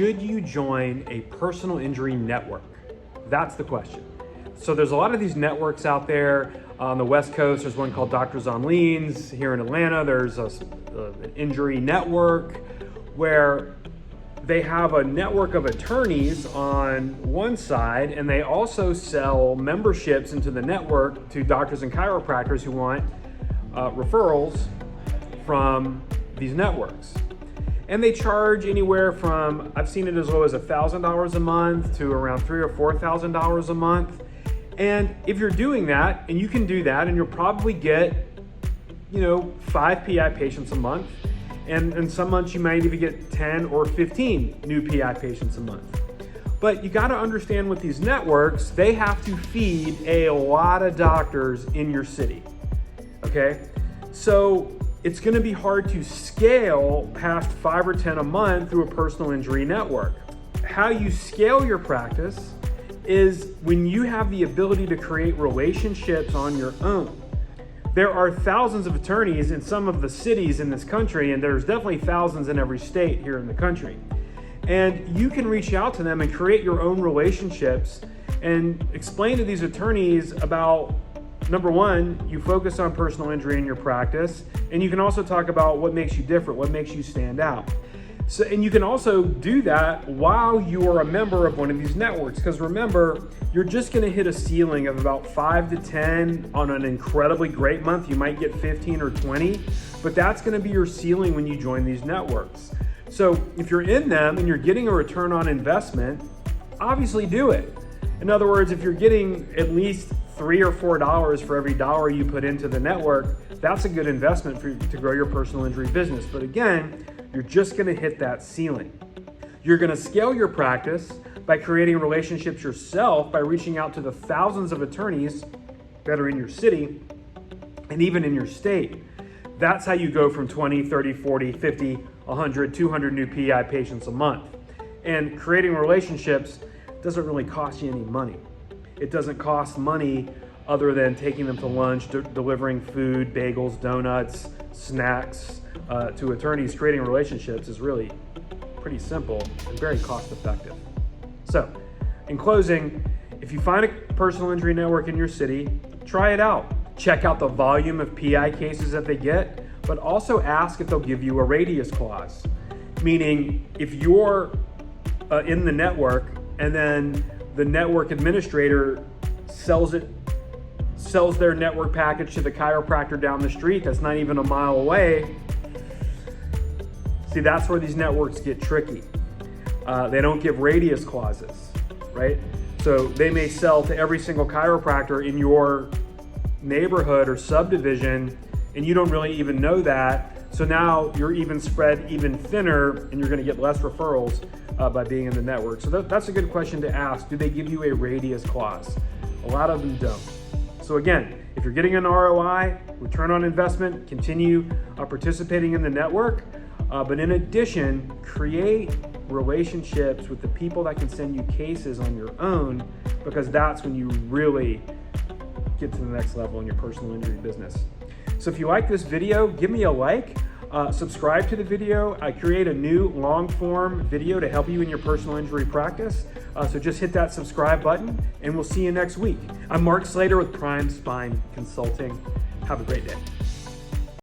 should you join a personal injury network? That's the question. So there's a lot of these networks out there. On the West Coast, there's one called Doctors on Liens. Here in Atlanta, there's an injury network where they have a network of attorneys on one side, and they also sell memberships into the network to doctors and chiropractors who want referrals from these networks. And they charge anywhere from, I've seen it as low as $1,000 a month to around $3,000 or $4,000 a month. And if you're doing that, and you can do that, and you'll probably get, 5 PI patients a month. And some months you might even get 10 or 15 new PI patients a month. But you gotta understand with these networks, they have to feed a lot of doctors in your city, okay? So it's gonna be hard to scale past 5 or 10 a month through a personal injury network. How you scale your practice is when you have the ability to create relationships on your own. There are thousands of attorneys in some of the cities in this country, and there's definitely thousands in every state here in the country. And you can reach out to them and create your own relationships and explain to these attorneys about, number one, you focus on personal injury in your practice, and you can also talk about what makes you different, what makes you stand out. So, and you can also do that while you are a member of one of these networks, because remember, you're just gonna hit a ceiling of about 5 to 10 on an incredibly great month. You might get 15 or 20, but that's gonna be your ceiling when you join these networks. So if you're in them and you're getting a return on investment, obviously do it. In other words, if you're getting at least $3 or $4 for every dollar you put into the network, that's a good investment for you to grow your personal injury business. But again, you're just gonna hit that ceiling. You're gonna scale your practice by creating relationships yourself, by reaching out to the thousands of attorneys that are in your city and even in your state. That's how you go from 20, 30, 40, 50, 100, 200 new PI patients a month. And creating relationships doesn't really cost you any money. It doesn't cost money other than taking them to lunch, delivering food, bagels, donuts, snacks to attorneys. Creating relationships is really pretty simple and very cost effective. So, in closing, if you find a personal injury network in your city, try it out. Check out the volume of PI cases that they get, but also ask if they'll give you a radius clause. Meaning, if you're in the network and then the network administrator sells their network package to the chiropractor down the street that's not even a mile away, see, that's where these networks get tricky. They don't give radius clauses, right? So they may sell to every single chiropractor in your neighborhood or subdivision, and you don't really even know that. So now you're even spread even thinner, and you're gonna get less referrals by being in the network. So that's a good question to ask. Do they give you a radius clause? A lot of them don't. So again, if you're getting an ROI, return on investment, continue participating in the network. But in addition, create relationships with the people that can send you cases on your own, because that's when you really get to the next level in your personal injury business. So if you like this video, give me a like, subscribe to the video. I create a new long form video to help you in your personal injury practice. So just hit that subscribe button and we'll see you next week. I'm Mark Slater with Prime Spine Consulting. Have a great day.